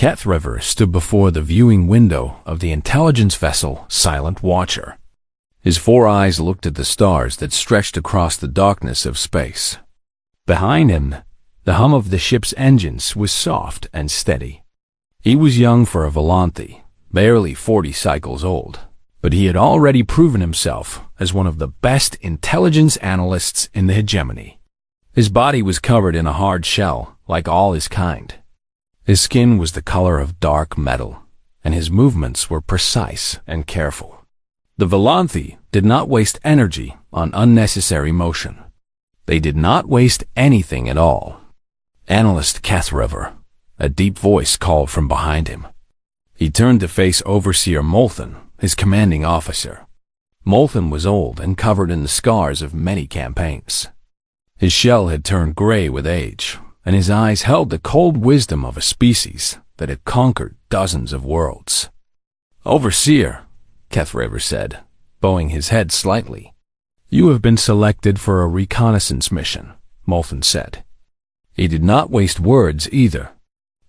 River stood before the viewing window of the intelligence vessel Silent Watcher. His 4 eyes looked at the stars that stretched across the darkness of space. Behind him, the hum of the ship's engines was soft and steady. He was young for a Volanthe, barely 40 cycles old, but he had already proven himself as one of the best intelligence analysts in the hegemony. His body was covered in a hard shell, like all his kind. His skin was the color of dark metal, and his movements were precise and careful. The Volanthe did not waste energy on unnecessary motion. They did not waste anything at all. Analyst River, a deep voice called from behind him. He turned to face Overseer Molthen, his commanding officer. Molthen was old and covered in the scars of many campaigns. His shell had turned gray with age, and his eyes held the cold wisdom of a species that had conquered dozens of worlds. "Overseer," River said, bowing his head slightly. "You have been selected for a reconnaissance mission," Molthen said. He did not waste words either.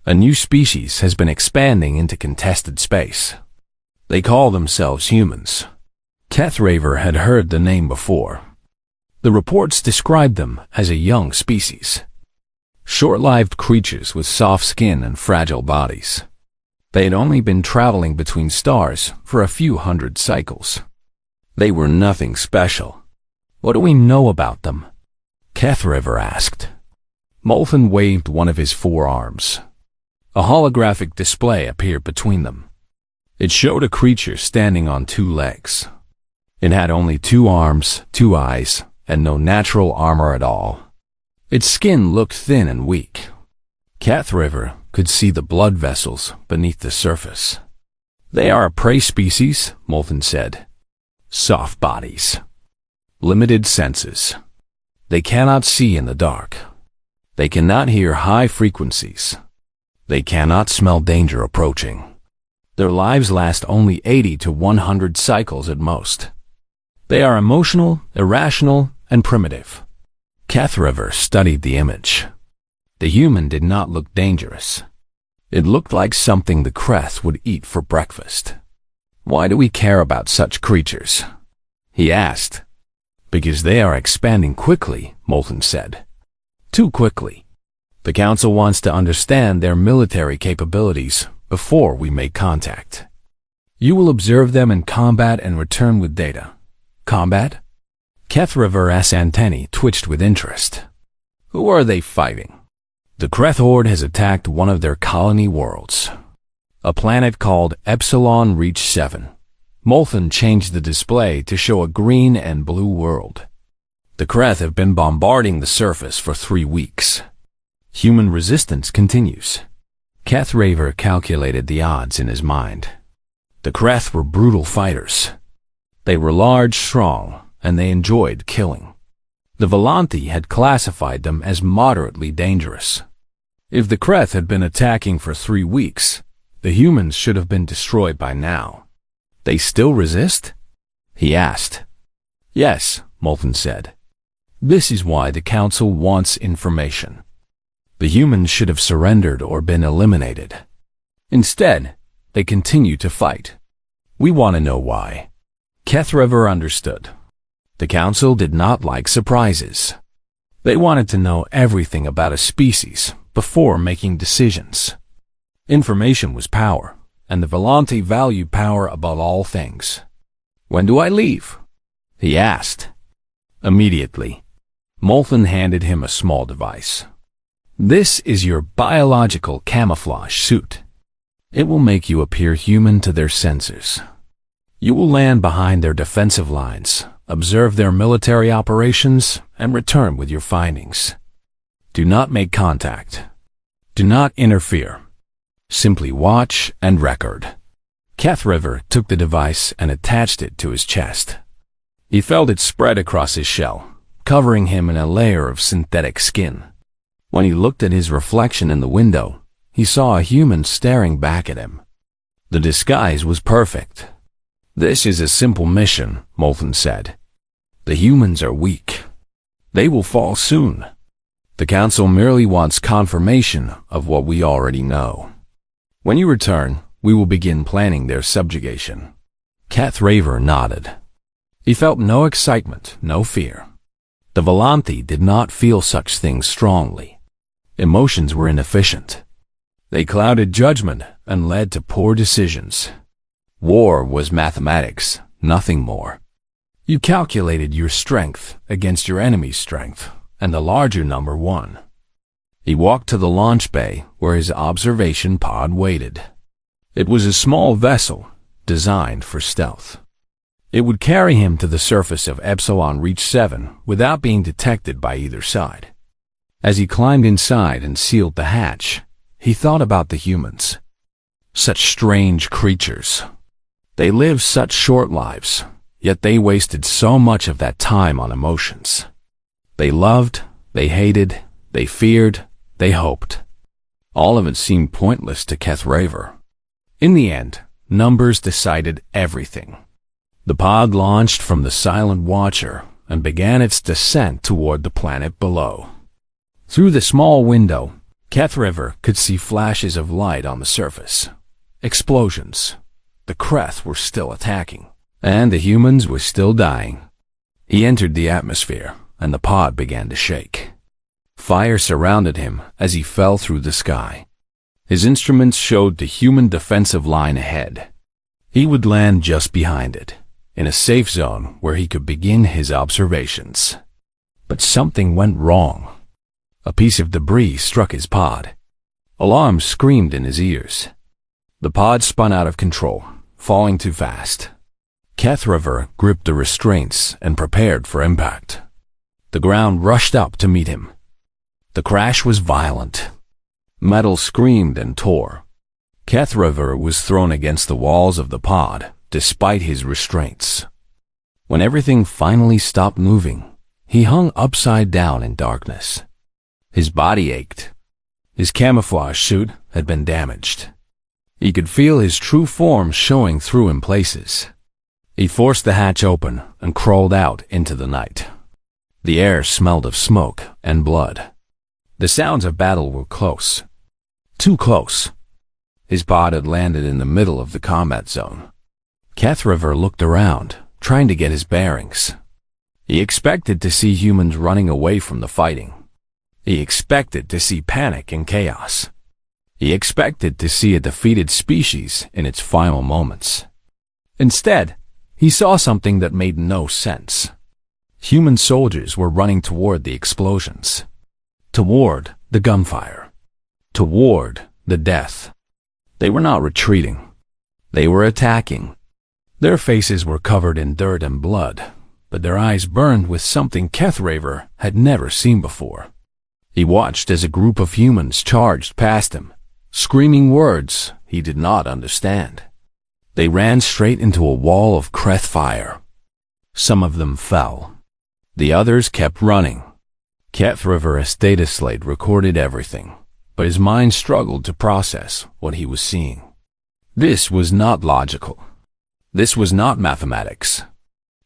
A new species has been expanding into contested space. They call themselves humans. River had heard the name before. The reports described them as a young species. Short-lived creatures with soft skin and fragile bodies. They had only been traveling between stars for a few hundred cycles. They were nothing special. "What do we know about them?" River asked. Molthen waved one of his 4 arms. A holographic display appeared between them. It showed a creature standing on 2 legs. It had only 2 arms, 2 eyes, and no natural armor at all. Its skin looked thin and weak. River could see the blood vessels beneath the surface. "They are a prey species," Molthen said. "Soft bodies. Limited senses. They cannot see in the dark. They cannot hear high frequencies. They cannot smell danger approaching. Their lives last only 80 to 100 cycles at most. They are emotional, irrational, and primitive." River studied the image. The human did not look dangerous. It looked like something the Kreth would eat for breakfast. "Why do we care about such creatures?" he asked. "Because they are expanding quickly," Molthen said. "Too quickly. The Council wants to understand their military capabilities before we make contact. You will observe them in combat and return with data." "Combat?" River's antennae twitched with interest. "Who are they fighting?" "The Kreth Horde has attacked one of their colony worlds. A planet called Epsilon Reach 7. Molthen changed the display to show a green and blue world. "The Kreth have been bombarding the surface for 3 weeks. Human resistance continues." River calculated the odds in his mind. The Kreth were brutal fighters. They were large, strong, and they enjoyed killing. The Volanthe had classified them as moderately dangerous. If the Kreth had been attacking for 3 weeks, the humans should have been destroyed by now. "They still resist?" he asked. "Yes," Molthen said. "This is why the Council wants information. The humans should have surrendered or been eliminated. Instead, they continue to fight. We want to know why." River understood. The Council did not like surprises. They wanted to know everything about a species before making decisions. Information was power, and the Volanthe valued power above all things. "When do I leave?" he asked. "Immediately." Molthen handed him a small device. "This is your biological camouflage suit. It will make you appear human to their sensors. You will land behind their defensive lines, observe their military operations, and return with your findings. Do not make contact. Do not interfere. Simply watch and record." River took the device and attached it to his chest. He felt it spread across his shell, covering him in a layer of synthetic skin. When he looked at his reflection in the window, he saw a human staring back at him. The disguise was perfect. "This is a simple mission," Molthen said. "The humans are weak. They will fall soon. The Council merely wants confirmation of what we already know." When you return, we will begin planning their subjugation. Cathraver nodded. He felt no excitement, no fear. The Volanthi did not feel such things strongly. Emotions were inefficient. They clouded judgment and led to poor decisions. War was mathematics, nothing more. You calculated your strength against your enemy's strength, and the larger number won. He walked to the launch bay where his observation pod waited. It was a small vessel designed for stealth. It would carry him to the surface of Epsilon Reach 7 without being detected by either side. As he climbed inside and sealed the hatch, he thought about the humans. Such strange creatures. They lived such short lives, yet they wasted so much of that time on emotions. They loved, they hated, they feared, they hoped. All of it seemed pointless to Cathraver. In the end, numbers decided everything. The pod launched from the Silent Watcher and began its descent toward the planet below. Through the small window, Cathraver could see flashes of light on the surface. Explosions. The Kreth were still attacking, and the humans were still dying. He entered the atmosphere, and the pod began to shake. Fire surrounded him as he fell through the sky. His instruments showed the human defensive line ahead. He would land just behind it, in a safe zone where he could begin his observations. But something went wrong. A piece of debris struck his pod. Alarms screamed in his ears. The pod spun out of control, falling too fast. Cathraver gripped the restraints and prepared for impact. The ground rushed up to meet him. The crash was violent. Metal screamed and tore. Cathraver was thrown against the walls of the pod, despite his restraints. When everything finally stopped moving, he hung upside down in darkness. His body ached. His camouflage suit had been damaged. He could feel his true form showing through in places. He forced the hatch open and crawled out into the night. The air smelled of smoke and blood. The sounds of battle were close. Too close. His pod had landed in the middle of the combat zone. Cathraver looked around, trying to get his bearings. He expected to see humans running away from the fighting. He expected to see panic and chaos. He expected to see a defeated species in its final moments. Instead, he saw something that made no sense. Human soldiers were running toward the explosions, toward the gunfire, toward the death. They were not retreating. They were attacking. Their faces were covered in dirt and blood, but their eyes burned with something Cathraver had never seen before. He watched as a group of humans charged past him, screaming words he did not understand. They ran straight into a wall of Kreth fire. Some of them fell. The others kept running. Cathraver's data slate recorded everything, but his mind struggled to process what he was seeing. This was not logical. This was not mathematics.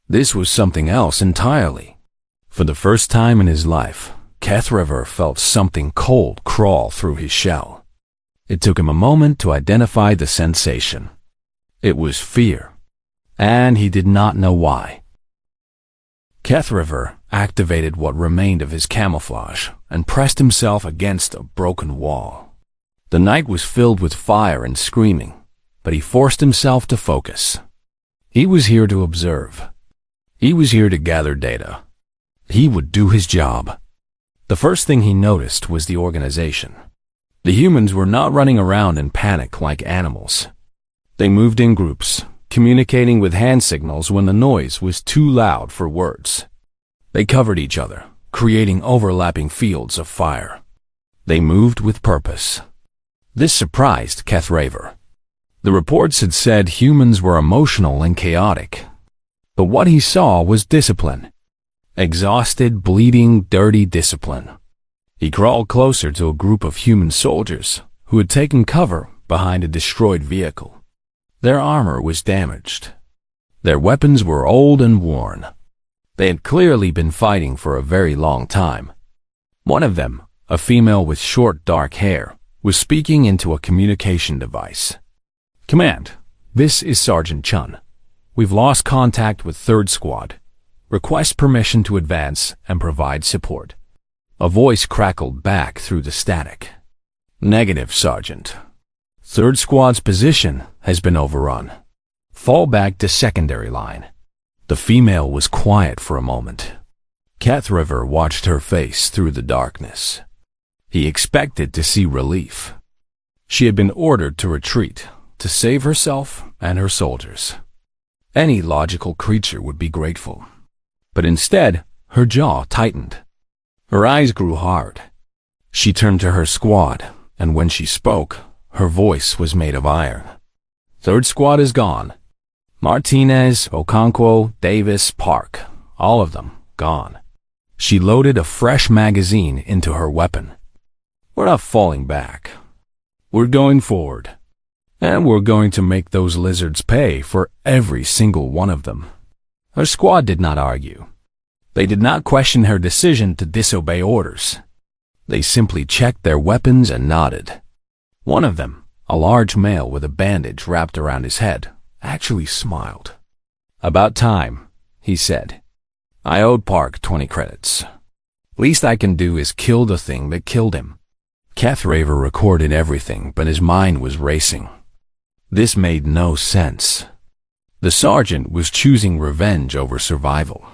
This was something else entirely. For the first time in his life, Cathraver felt something cold crawl through his shell. It took him a moment to identify the sensation. It was fear, and he did not know why. Cathraver activated what remained of his camouflage and pressed himself against a broken wall. The night was filled with fire and screaming, but he forced himself to focus. He was here to observe. He was here to gather data. He would do his job. The first thing he noticed was the organization. The humans were not running around in panic like animals. They moved in groups, communicating with hand signals when the noise was too loud for words. They covered each other, creating overlapping fields of fire. They moved with purpose. This surprised Cathraver. The reports had said humans were emotional and chaotic. But what he saw was discipline. Exhausted, bleeding, dirty discipline. He crawled closer to a group of human soldiers who had taken cover behind a destroyed vehicle. Their armor was damaged. Their weapons were old and worn. They had clearly been fighting for a very long time. One of them, a female with short dark hair, was speaking into a communication device. "Command, this is Sergeant Chun. We've lost contact with 3rd Squad. Request permission to advance and provide support." A voice crackled back through the static. "Negative, Sergeant. 3rd Squad's position has been overrun. Fall back to secondary line." The female was quiet for a moment. Kath River watched her face through the darkness. He expected to see relief. She had been ordered to retreat, to save herself and her soldiers. Any logical creature would be grateful. But instead, her jaw tightened. Her eyes grew hard. She turned to her squad, and when she spoke, her voice was made of iron. "3rd Squad is gone. Martinez, Okonkwo, Davis, Park, all of them gone." She loaded a fresh magazine into her weapon. "We're not falling back. We're going forward. And we're going to make those lizards pay for every single one of them." Her squad did not argue. They did not question her decision to disobey orders. They simply checked their weapons and nodded. One of them, a large male with a bandage wrapped around his head, actually smiled. "About time," he said. "I owed Park 20 credits. Least I can do is kill the thing that killed him." Kath River recorded everything, but his mind was racing. This made no sense. The sergeant was choosing revenge over survival.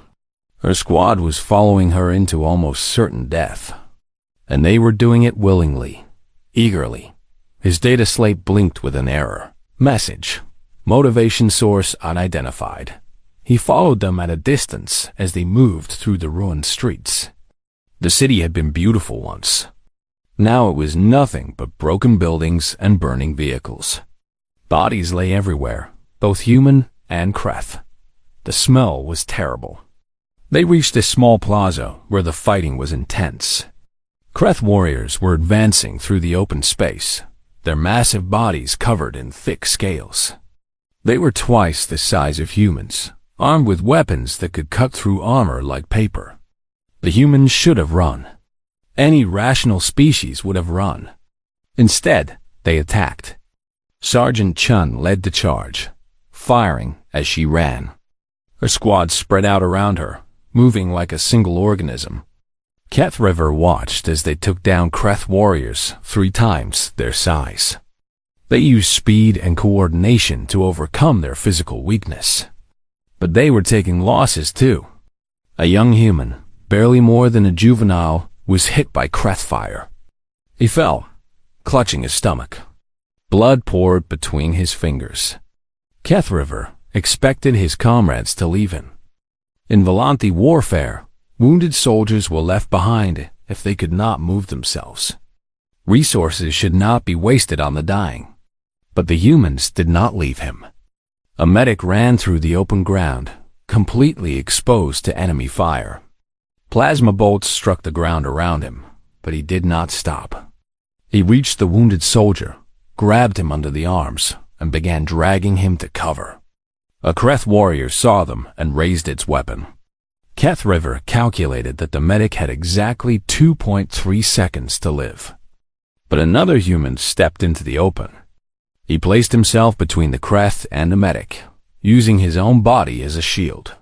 Her squad was following her into almost certain death. And they were doing it willingly, eagerly. His data slate blinked with an error. Message. Motivation source unidentified. He followed them at a distance as they moved through the ruined streets. The city had been beautiful once. Now it was nothing but broken buildings and burning vehicles. Bodies lay everywhere, both human and Kreth. The smell was terrible. They reached a small plaza where the fighting was intense. Kreth warriors were advancing through the open space, their massive bodies covered in thick scales. They were twice the size of humans, armed with weapons that could cut through armor like paper. The humans should have run. Any rational species would have run. Instead, they attacked. Sergeant Chun led the charge, firing as she ran. Her squad spread out around her, moving like a single organism. Kath River watched as they took down Kreth warriors 3 times their size. They used speed and coordination to overcome their physical weakness. But they were taking losses too. A young human, barely more than a juvenile, was hit by Kreth fire. He fell, clutching his stomach. Blood poured between his fingers. Kath River expected his comrades to leave him. In Volante warfare, wounded soldiers were left behind if they could not move themselves. Resources should not be wasted on the dying. But the humans did not leave him. A medic ran through the open ground, completely exposed to enemy fire. Plasma bolts struck the ground around him, but he did not stop. He reached the wounded soldier, grabbed him under the arms, and began dragging him to cover. A Kreth warrior saw them and raised its weapon. Kath River calculated that the medic had exactly 2.3 seconds to live. But another human stepped into the open. He placed himself between the Kreth and the medic, using his own body as a shield.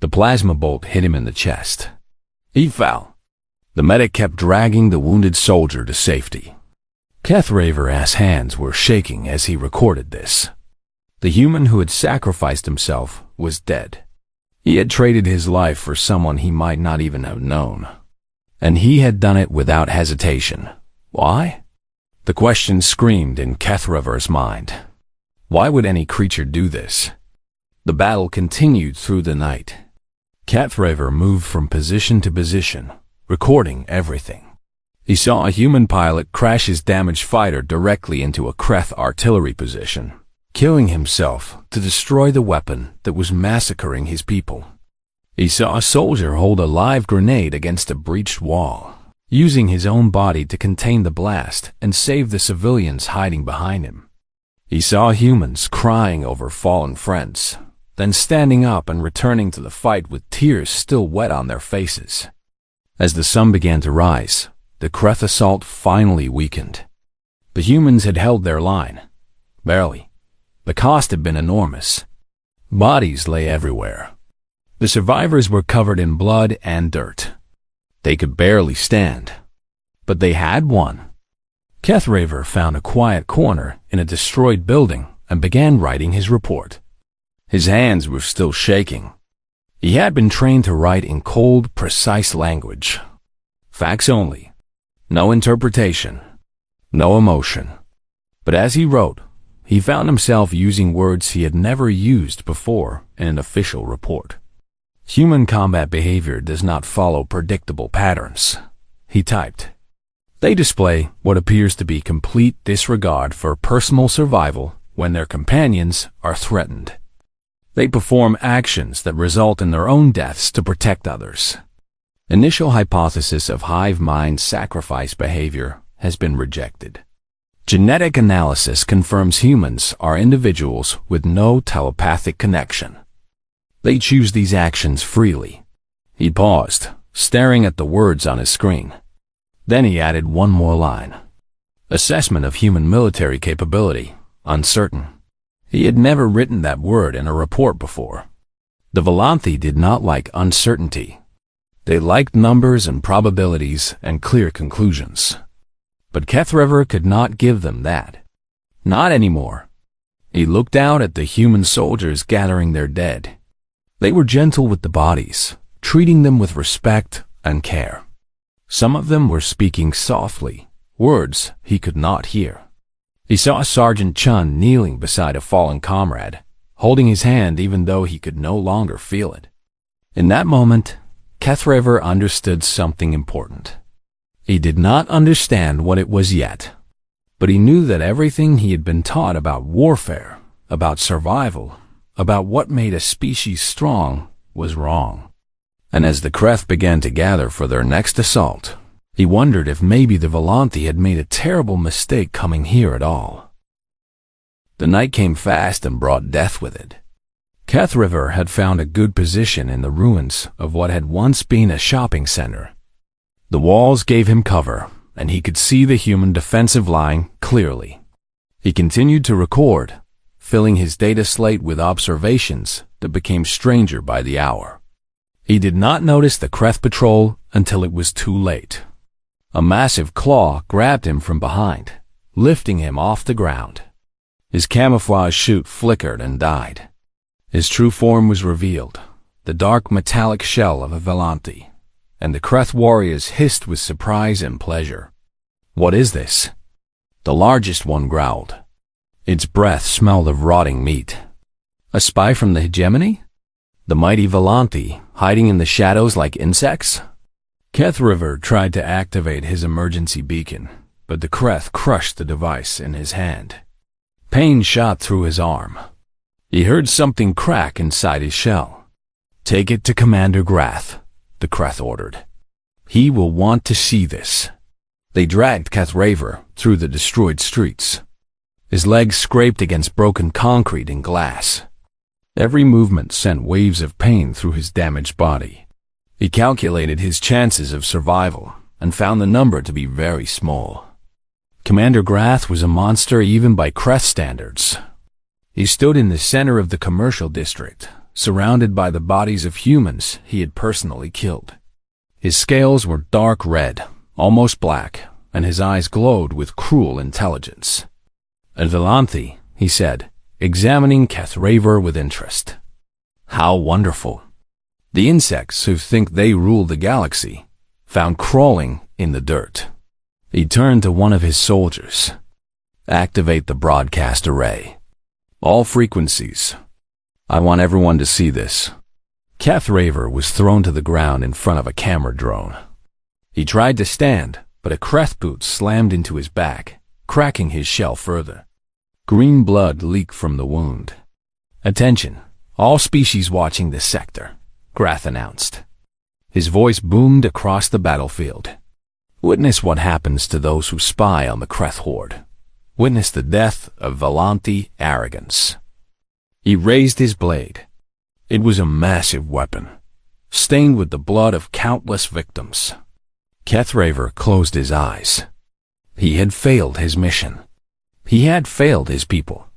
The plasma bolt hit him in the chest. He fell. The medic kept dragging the wounded soldier to safety. Kath River's hands were shaking as he recorded this. The human who had sacrificed himself was dead. He had traded his life for someone he might not even have known. And he had done it without hesitation. Why? The question screamed in Kath River's mind. Why would any creature do this? The battle continued through the night. Kath River moved from position to position, recording everything. He saw a human pilot crash his damaged fighter directly into a Kreth artillery position, killing himself to destroy the weapon that was massacring his people. He saw a soldier hold a live grenade against a breached wall, using his own body to contain the blast and save the civilians hiding behind him. He saw humans crying over fallen friends, then standing up and returning to the fight with tears still wet on their faces. As the sun began to rise, the Kreth assault finally weakened. The humans had held their line. Barely. The cost had been enormous. Bodies lay everywhere. The survivors were covered in blood and dirt. They could barely stand. But they had won. Kethraver found a quiet corner in a destroyed building and began writing his report. His hands were still shaking. He had been trained to write in cold, precise language. Facts only. No interpretation. No emotion. But as he wrote, he found himself using words he had never used before in an official report. Human combat behavior does not follow predictable patterns, he typed. They display what appears to be complete disregard for personal survival when their companions are threatened. They perform actions that result in their own deaths to protect others. Initial hypothesis of hive mind sacrifice behavior has been rejected. Genetic analysis confirms humans are individuals with no telepathic connection. They choose these actions freely. He paused, staring at the words on his screen. Then he added one more line. Assessment of human military capability, uncertain. He had never written that word in a report before. The Volanthi did not like uncertainty. They liked numbers and probabilities and clear conclusions. But Kethraver could not give them that. Not anymore. He looked out at the human soldiers gathering their dead. They were gentle with the bodies, treating them with respect and care. Some of them were speaking softly, words he could not hear. He saw Sergeant Chun kneeling beside a fallen comrade, holding his hand even though he could no longer feel it. In that moment, Kethraver understood something important. He did not understand what it was yet, but he knew that everything he had been taught about warfare, about survival, about what made a species strong, was wrong. And as the Kreth began to gather for their next assault, he wondered if maybe the Volanthi had made a terrible mistake coming here at all. The night came fast and brought death with it. Kethraver had found a good position in the ruins of what had once been a shopping center. The walls gave him cover, and he could see the human defensive line clearly. He continued to record, filling his data slate with observations that became stranger by the hour. He did not notice the Kreth patrol until it was too late. A massive claw grabbed him from behind, lifting him off the ground. His camouflage chute flickered and died. His true form was revealed, the dark metallic shell of a Volanthi, and the Kreth warriors hissed with surprise and pleasure. What is this? The largest one growled. Its breath smelled of rotting meat. A spy from the hegemony? The mighty Volanthi, hiding in the shadows like insects? Kethraver tried to activate his emergency beacon, but the Kreth crushed the device in his hand. Pain shot through his arm. He heard something crack inside his shell. Take it to Commander Grath, the Kreth ordered. He will want to see this. They dragged Kethraver through the destroyed streets. His legs scraped against broken concrete and glass. Every movement sent waves of pain through his damaged body. He calculated his chances of survival and found the number to be very small. Commander Grath was a monster even by Kreth standards. He stood in the center of the commercial district, surrounded by the bodies of humans he had personally killed. His scales were dark red, almost black, and his eyes glowed with cruel intelligence. "A Volanthi," he said, examining Kethraver with interest. "How wonderful. The insects who think they rule the galaxy, found crawling in the dirt." He turned to one of his soldiers. "Activate the broadcast array. All frequencies. I want everyone to see this." Kethraver was thrown to the ground in front of a camera drone. He tried to stand, but a Kreth boot slammed into his back, cracking his shell further. Green blood leaked from the wound. "Attention, all species watching this sector," Grath announced. His voice boomed across the battlefield. "Witness what happens to those who spy on the Kreth horde. Witness the death of Volanthi arrogance." He raised his blade. It was a massive weapon, stained with the blood of countless victims. Kethraver closed his eyes. He had failed his mission. He had failed his people.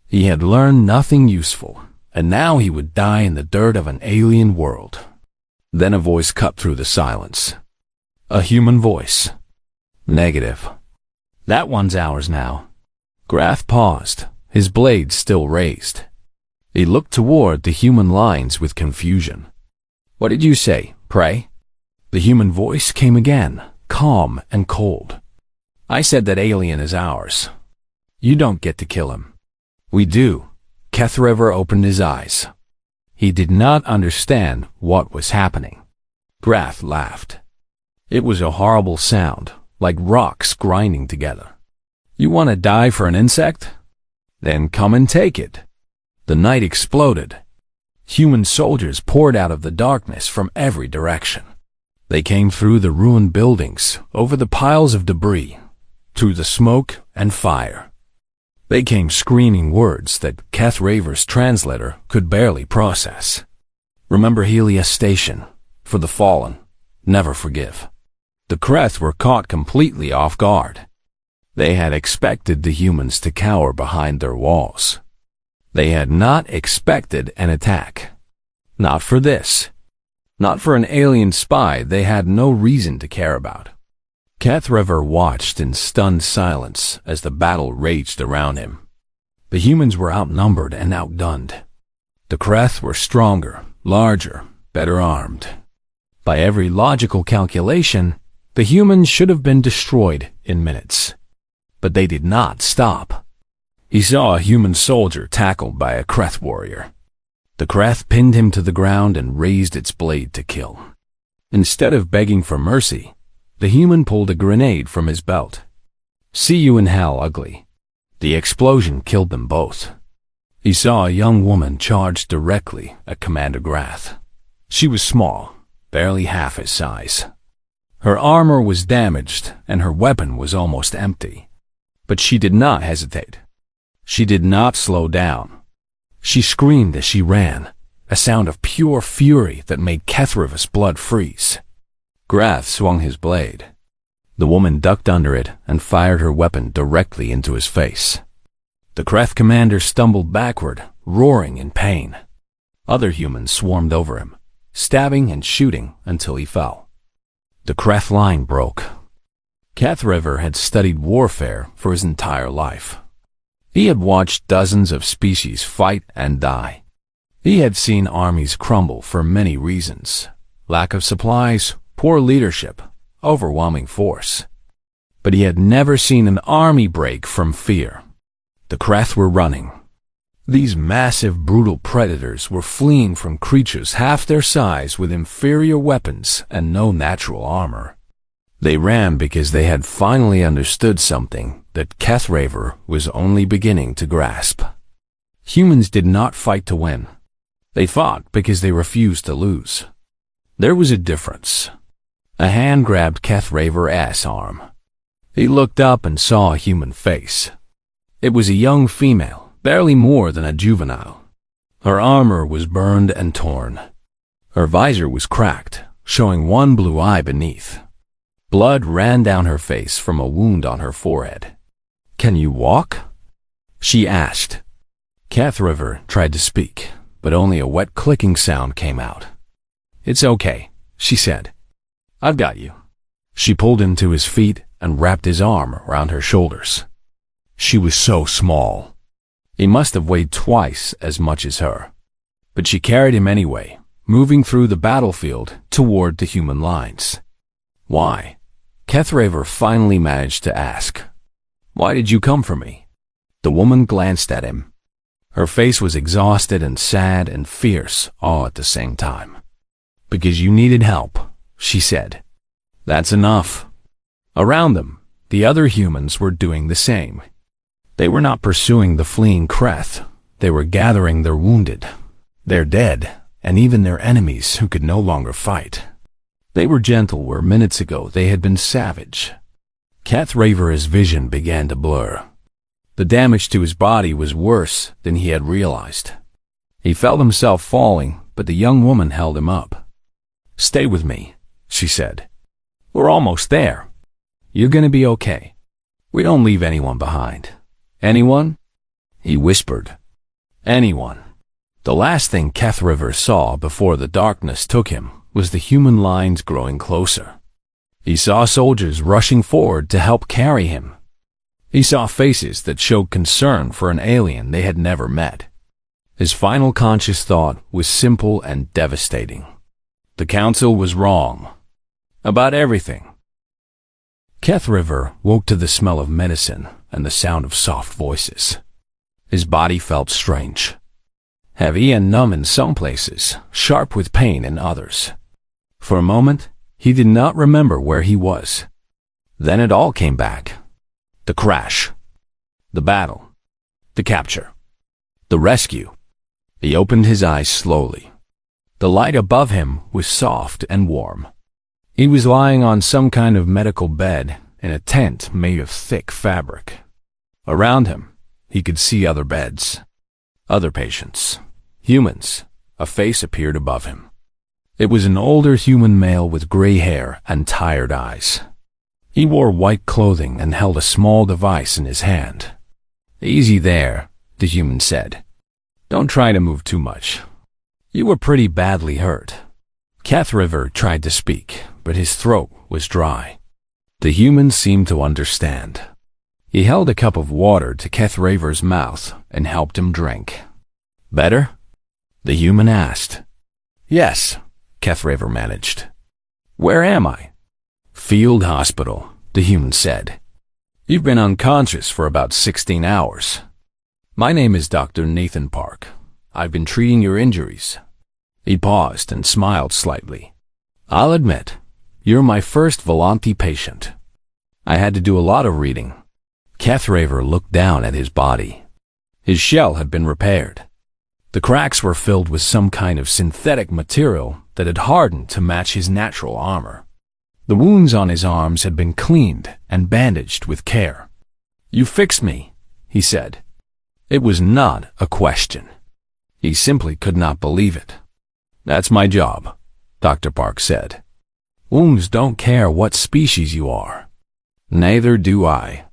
He had learned nothing useful, and now he would die in the dirt of an alien world. Then a voice cut through the silence. A human voice. Negative. That one's ours now. Grath paused, his blade still raised. He looked toward the human lines with confusion. What did you say, pray? The human voice came again, calm and cold. I said that alien is ours. You don't get to kill him. We do. Kethriver opened his eyes. He did not understand what was happening. Grath laughed. It was a horrible sound, like rocks grinding together. You want to die for an insect? Then come and take it. The night exploded. Human soldiers poured out of the darkness from every direction. They came through the ruined buildings, over the piles of debris, through the smoke and fire. They came screaming words that Kethriver's translator could barely process. Remember Helios Station, for the fallen, never forgive. The Kreth were caught completely off guard. They had expected the humans to cower behind their walls. They had not expected an attack. Not for this. Not for an alien spy they had no reason to care about. Kethriver watched in stunned silence as the battle raged around him. The humans were outnumbered and outgunned. The Kreth were stronger, larger, better armed. By every logical calculation, the humans should have been destroyed in minutes. But they did not stop. He saw a human soldier tackled by a Kreth warrior. The Kreth pinned him to the ground and raised its blade to kill. Instead of begging for mercy, the human pulled a grenade from his belt. See you in hell, ugly. The explosion killed them both. He saw a young woman charge directly at Commander Grath. She was small, barely half his size. Her armor was damaged and her weapon was almost empty. But she did not hesitate. She did not slow down. She screamed as she ran, a sound of pure fury that made Kethriver's blood freeze. Grath swung his blade. The woman ducked under it and fired her weapon directly into his face. The Kreth commander stumbled backward, roaring in pain. Other humans swarmed over him, stabbing and shooting until he fell. The Kreth line broke. Kethriver had studied warfare for his entire life. He had watched dozens of species fight and die. He had seen armies crumble for many reasons: lack of supplies, poor leadership, overwhelming force. But he had never seen an army break from fear. The Kreth were running. These massive, brutal predators were fleeing from creatures half their size with inferior weapons and no natural armor. They ran because they had finally understood something that Kethriver was only beginning to grasp. Humans did not fight to win. They fought because they refused to lose. There was a difference. A hand grabbed Kethriver's arm. He looked up and saw a human face. It was a young female, barely more than a juvenile. Her armor was burned and torn. Her visor was cracked, showing one blue eye beneath. Blood ran down her face from a wound on her forehead. "Can you walk?" she asked. Kethriver tried to speak, but only a wet clicking sound came out. "It's okay," she said. "I've got you." She pulled him to his feet and wrapped his arm around her shoulders. She was so small. He must have weighed twice as much as her. But she carried him anyway, moving through the battlefield toward the human lines. "Why?" Kethriver finally managed to ask. "Why did you come for me?" The woman glanced at him. Her face was exhausted and sad and fierce all at the same time. "Because you needed help," she said. "That's enough." Around them, the other humans were doing the same. They were not pursuing the fleeing Kreth. They were gathering their wounded, their dead, and even their enemies who could no longer fight. They were gentle where minutes ago they had been savage. Kethriver's vision began to blur. The damage to his body was worse than he had realized. He felt himself falling, but the young woman held him up. "Stay with me," she said. "We're almost there. You're gonna be okay. We don't leave anyone behind. Anyone? He whispered. Anyone. The last thing Keth Rivers saw before the darkness took him was the human lines growing closer. He saw soldiers rushing forward to help carry him. He saw faces that showed concern for an alien they had never met. His final conscious thought was simple and devastating. The council was wrong. About everything. Keth River woke to the smell of medicine and the sound of soft voices. His body felt strange. Heavy and numb in some places, sharp with pain in others. For a moment, he did not remember where he was. Then it all came back. The crash. The battle. The capture. The rescue. He opened his eyes slowly. The light above him was soft and warm. He was lying on some kind of medical bed in a tent made of thick fabric. Around him, he could see other beds. Other patients. Humans. A face appeared above him. It was an older human male with gray hair and tired eyes. He wore white clothing and held a small device in his hand. Easy there, the human said. Don't try to move too much. You were pretty badly hurt. Keth River tried to speak, but his throat was dry. The human seemed to understand. He held a cup of water to Keth River's mouth and helped him drink. Better? The human asked. Yes, Keth River managed. Where am I? Field hospital, the human said. You've been unconscious for about 16 hours. My name is Dr. Nathan Park. I've been treating your injuries. He paused and smiled slightly. I'll admit, you're my first Volanti patient. I had to do a lot of reading. Keth River looked down at his body. His shell had been repaired. The cracks were filled with some kind of synthetic material that had hardened to match his natural armor. The wounds on his arms had been cleaned and bandaged with care. You fixed me, he said. It was not a question. He simply could not believe it. That's my job, Dr. Park said. Wounds don't care what species you are. Neither do I.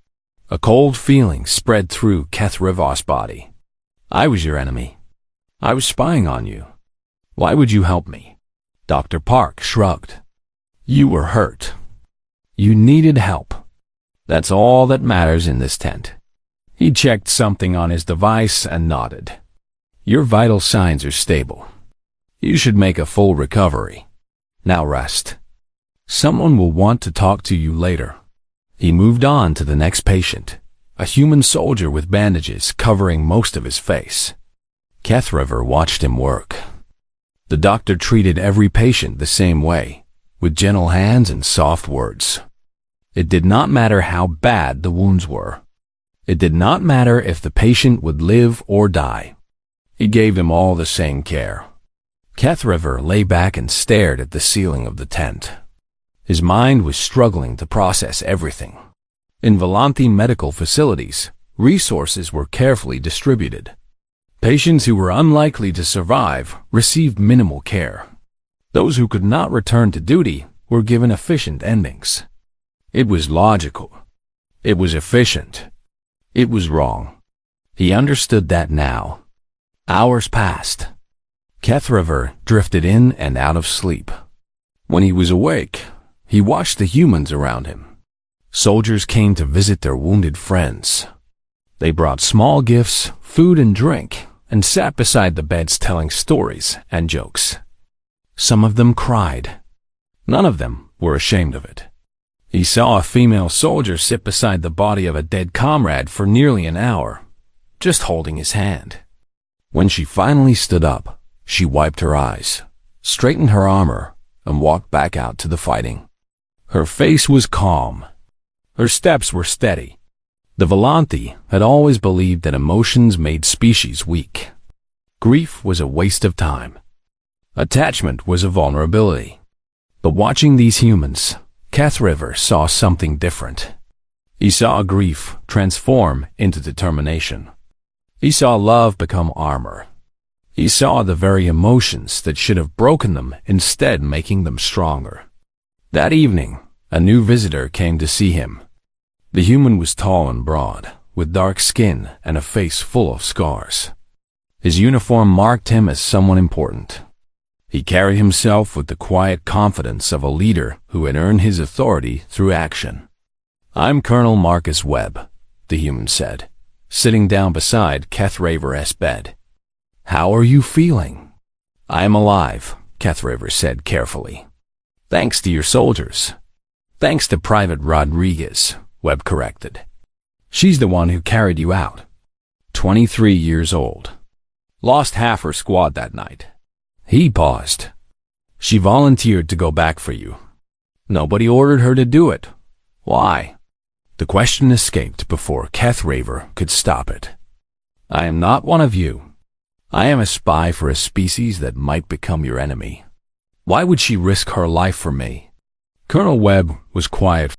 A cold feeling spread through Keth River's body. I was your enemy. I was spying on you. Why would you help me? Dr. Park shrugged. You were hurt. You needed help. That's all that matters in this tent. He checked something on his device and nodded. Your vital signs are stable. You should make a full recovery. Now rest. Someone will want to talk to you later. He moved on to the next patient, a human soldier with bandages covering most of his face. Keth River watched him work. The doctor treated every patient the same way, with gentle hands and soft words. It did not matter how bad the wounds were. It did not matter if the patient would live or die. He gave them all the same care. Keth River lay back and stared at the ceiling of the tent. His mind was struggling to process everything. In Volanti medical facilities, resources were carefully distributed. Patients who were unlikely to survive received minimal care. Those who could not return to duty were given efficient endings. It was logical. It was efficient. It was wrong. He understood that now. Hours passed. Keth River drifted in and out of sleep. When he was awake, he watched the humans around him. Soldiers came to visit their wounded friends. They brought small gifts, food and drink, and sat beside the beds telling stories and jokes. Some of them cried. None of them were ashamed of it. He saw a female soldier sit beside the body of a dead comrade for nearly an hour, just holding his hand. When she finally stood up, she wiped her eyes, straightened her armor, and walked back out to the fighting. Her face was calm. Her steps were steady. The Volanti had always believed that emotions made species weak. Grief was a waste of time. Attachment was a vulnerability. But watching these humans, Keth River saw something different. He saw grief transform into determination. He saw love become armor. He saw the very emotions that should have broken them instead making them stronger. That evening, a new visitor came to see him. The human was tall and broad, with dark skin and a face full of scars. His uniform marked him as someone important. He carried himself with the quiet confidence of a leader who had earned his authority through action. "I'm Colonel Marcus Webb," the human said, sitting down beside Kethraver's bed. "How are you feeling?" "I am alive," Kethraver said carefully. "Thanks to your soldiers." "Thanks to Private Rodriguez," Webb corrected. "She's the one who carried you out." 23 years old. Lost half her squad that night. He paused. "She volunteered to go back for you." "Nobody ordered her to do it. Why?" The question escaped before Kethraver could stop it. "I am not one of you. I am a spy for a species that might become your enemy. Why would she risk her life for me?" Colonel Webb was quiet